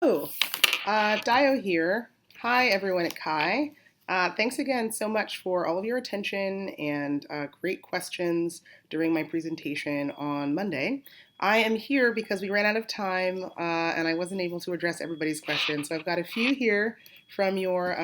Oh, Dayo here. Hi, everyone at Kai. Thanks again so much for all of your attention and great questions during my presentation on Monday. I am here because we ran out of time and I wasn't able to address everybody's questions. So I've got a few here from your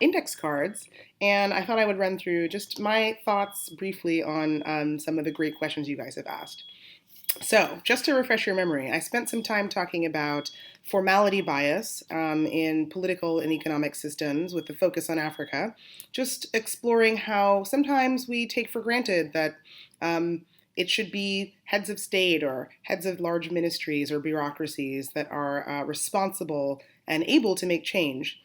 index cards, and I thought I would run through just my thoughts briefly on some of the great questions you guys have asked. So, just to refresh your memory, I spent some time talking about formality bias in political and economic systems with the focus on Africa, just exploring how sometimes we take for granted that it should be heads of state or heads of large ministries or bureaucracies that are responsible and able to make change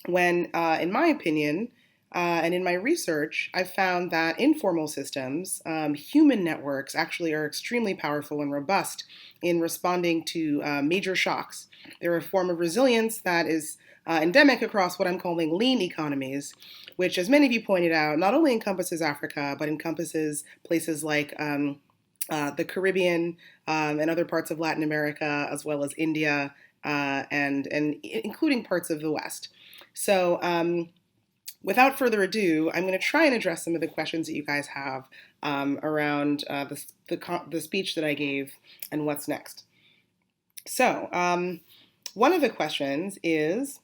when, in my opinion, and in my research, I've found that informal systems, human networks, actually are extremely powerful and robust in responding to major shocks. They're a form of resilience that is endemic across what I'm calling lean economies, which, as many of you pointed out, not only encompasses Africa, but encompasses places like the Caribbean and other parts of Latin America, as well as India, and including parts of the West. So, without further ado, I'm going to try and address some of the questions that you guys have around the speech that I gave and what's next. So, one of the questions is,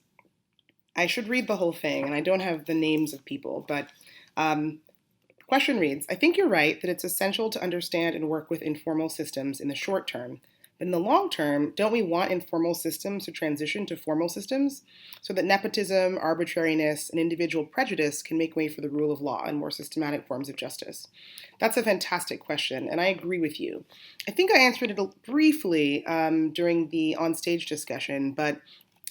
I should read the whole thing, and I don't have the names of people, but the question reads, I think you're right that it's essential to understand and work with informal systems in the short term. But in the long term, don't we want informal systems to transition to formal systems so that nepotism, arbitrariness, and individual prejudice can make way for the rule of law and more systematic forms of justice? That's a fantastic question, and I agree with you. I think I answered it briefly during the on-stage discussion, but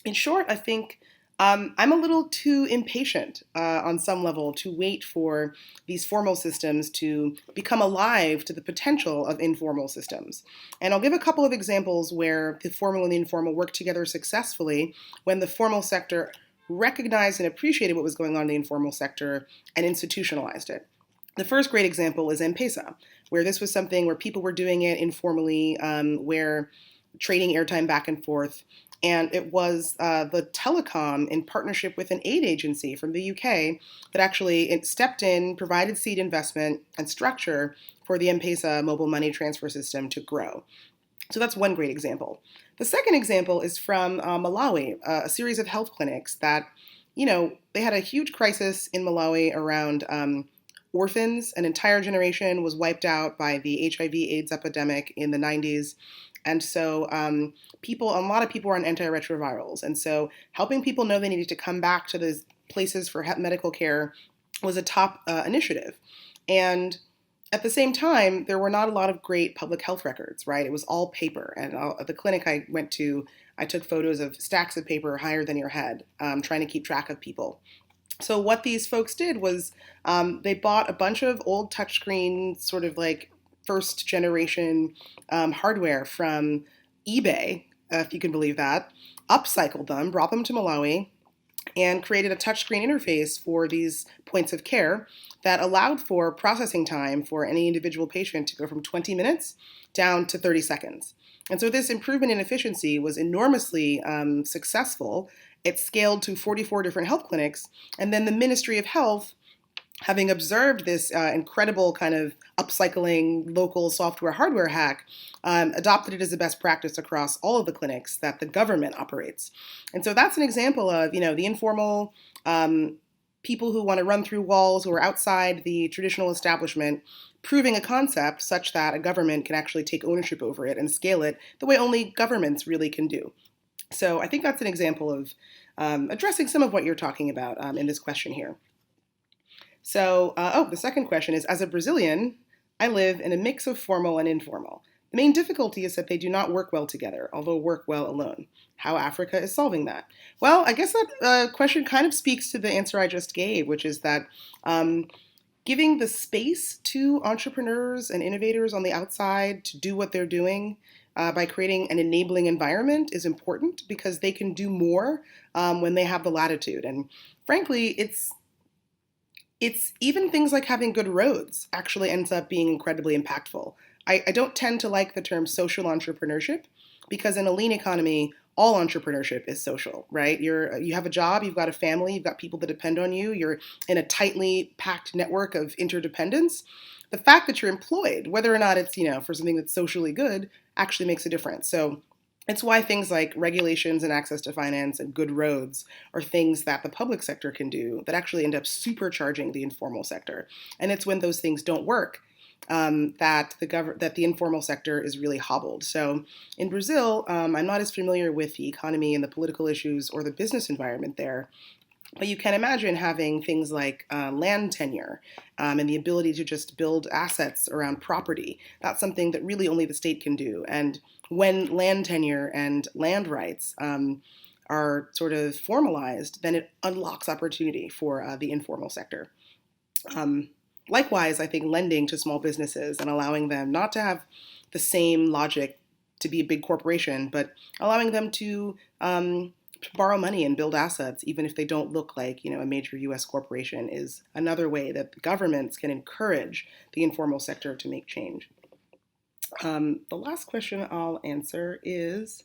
in short, I think I'm a little too impatient on some level to wait for these formal systems to become alive to the potential of informal systems. And I'll give a couple of examples where the formal and the informal worked together successfully when the formal sector recognized and appreciated what was going on in the informal sector and institutionalized it. The first great example is M-Pesa, where this was something where people were doing it informally, where trading airtime back and forth. And it was the telecom in partnership with an aid agency from the UK that actually stepped in, provided seed investment and structure for the M-Pesa mobile money transfer system to grow. So that's one great example. The second example is from Malawi, a series of health clinics that, they had a huge crisis in Malawi around orphans. An entire generation was wiped out by the HIV/AIDS epidemic in the 90s. And so a lot of people were on antiretrovirals. And so helping people know they needed to come back to those places for medical care was a top initiative. And at the same time, there were not a lot of great public health records, right? It was all paper. And at the clinic I went to, I took photos of stacks of paper higher than your head, trying to keep track of people. So what these folks did was they bought a bunch of old touchscreen, sort of like first generation hardware from eBay, if you can believe that, upcycled them, brought them to Malawi, and created a touchscreen interface for these points of care that allowed for processing time for any individual patient to go from 20 minutes down to 30 seconds. And so this improvement in efficiency was enormously successful. It scaled to 44 different health clinics, and then the Ministry of Health, having observed this incredible kind of upcycling local software hardware hack, adopted it as a best practice across all of the clinics that the government operates. And so that's an example of, the informal people who want to run through walls, who are outside the traditional establishment, proving a concept such that a government can actually take ownership over it and scale it the way only governments really can do. So I think that's an example of addressing some of what you're talking about in this question here. So, the second question is, as a Brazilian, I live in a mix of formal and informal. The main difficulty is that they do not work well together, although work well alone. How Africa is solving that? Well, I guess that question kind of speaks to the answer I just gave, which is that giving the space to entrepreneurs and innovators on the outside to do what they're doing by creating an enabling environment is important because they can do more when they have the latitude. And frankly, it's even things like having good roads actually ends up being incredibly impactful. I don't tend to like the term social entrepreneurship because in a lean economy, all entrepreneurship is social, right? You have a job, you've got a family, you've got people that depend on you, you're in a tightly packed network of interdependence. The fact that you're employed, whether or not it's, for something that's socially good, actually makes a difference. So it's why things like regulations and access to finance and good roads are things that the public sector can do that actually end up supercharging the informal sector. And it's when those things don't work that the informal sector is really hobbled. So in Brazil, I'm not as familiar with the economy and the political issues or the business environment there. But you can imagine having things like land tenure and the ability to just build assets around property. That's something that really only the state can do. And when land tenure and land rights are sort of formalized, then it unlocks opportunity for the informal sector. Likewise, I think lending to small businesses and allowing them not to have the same logic to be a big corporation, but allowing them to borrow money and build assets, even if they don't look like, a major U.S. corporation, is another way that governments can encourage the informal sector to make change. The last question I'll answer is,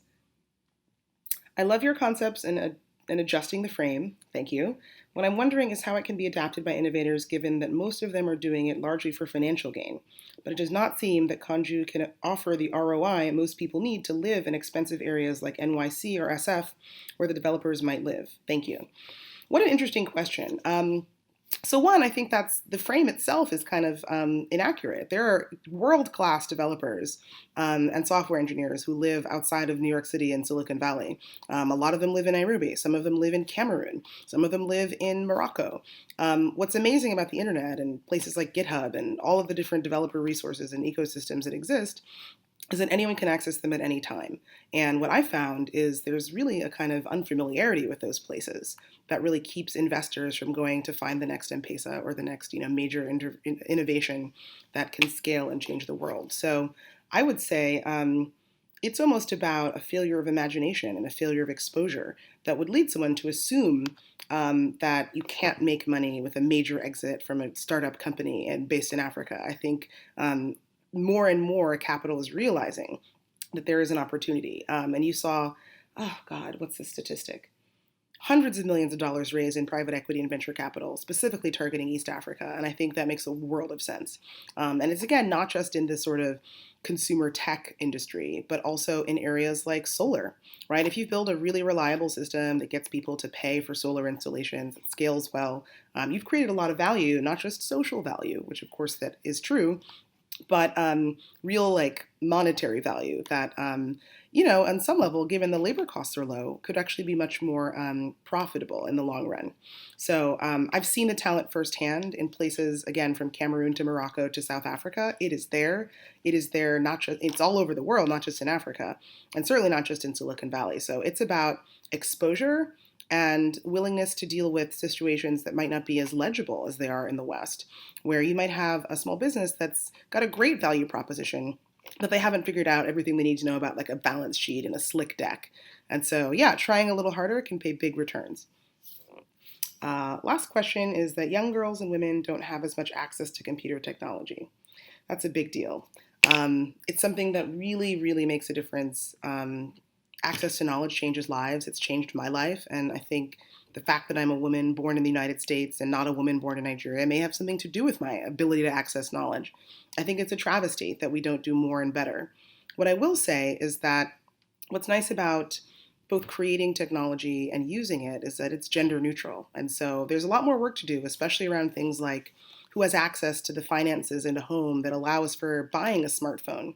I love your concepts and adjusting the frame. Thank you. What I'm wondering is how it can be adapted by innovators, given that most of them are doing it largely for financial gain. But it does not seem that Kanju can offer the ROI most people need to live in expensive areas like NYC or SF, where the developers might live. Thank you. What an interesting question. So one, I think that's the frame itself is kind of inaccurate. There are world-class developers and software engineers who live outside of New York City and Silicon Valley. A lot of them live in Nairobi. Some of them live in Cameroon. Some of them live in Morocco. What's amazing about the internet and places like GitHub and all of the different developer resources and ecosystems that exist is that anyone can access them at any time. And what I found is there's really a kind of unfamiliarity with those places that really keeps investors from going to find the next M-Pesa or the next major innovation that can scale and change the world. So I would say it's almost about a failure of imagination and a failure of exposure that would lead someone to assume that you can't make money with a major exit from a startup company and based in Africa. I think more and more capital is realizing that there is an opportunity. And you saw, oh God, what's the statistic? Hundreds of millions of dollars raised in private equity and venture capital, specifically targeting East Africa. And I think that makes a world of sense. And it's, again, not just in this sort of consumer tech industry, but also in areas like solar, right? If you build a really reliable system that gets people to pay for solar installations, that scales well, you've created a lot of value, not just social value, which of course that is true, but real like monetary value that, on some level, given the labor costs are low, could actually be much more profitable in the long run. So I've seen the talent firsthand in places, again, from Cameroon to Morocco to South Africa. It is there. It is there, not just, it's all over the world, not just in Africa, and certainly not just in Silicon Valley. So it's about exposure and willingness to deal with situations that might not be as legible as they are in the West, where you might have a small business that's got a great value proposition, but they haven't figured out everything they need to know about like a balance sheet and a slick deck. And so, yeah, trying a little harder can pay big returns. Last question is that young girls and women don't have as much access to computer technology. That's a big deal. It's something that really, really makes a difference. Access to knowledge changes lives. It's changed my life. And I think the fact that I'm a woman born in the United States and not a woman born in Nigeria may have something to do with my ability to access knowledge. I think it's a travesty that we don't do more and better. What I will say is that what's nice about both creating technology and using it is that it's gender neutral. And so there's a lot more work to do, especially around things like who has access to the finances in a home that allows for buying a smartphone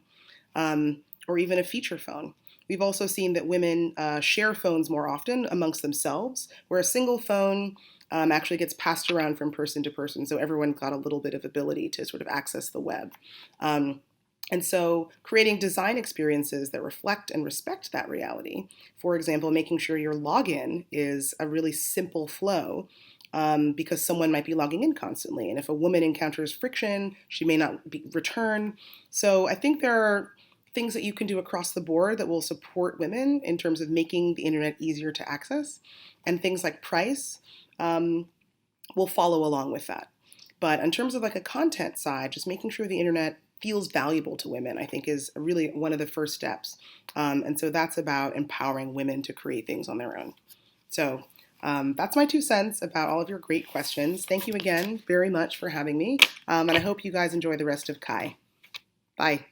or even a feature phone. We've also seen that women share phones more often amongst themselves, where a single phone actually gets passed around from person to person. So everyone's got a little bit of ability to sort of access the web. And so creating design experiences that reflect and respect that reality, for example, making sure your login is a really simple flow because someone might be logging in constantly. And if a woman encounters friction, she may not return. So I think there are things that you can do across the board that will support women in terms of making the internet easier to access. And things like price will follow along with that. But in terms of like a content side, just making sure the internet feels valuable to women, I think is really one of the first steps. And so that's about empowering women to create things on their own. So that's my 2 cents about all of your great questions. Thank you again very much for having me. And I hope you guys enjoy the rest of Kai. Bye.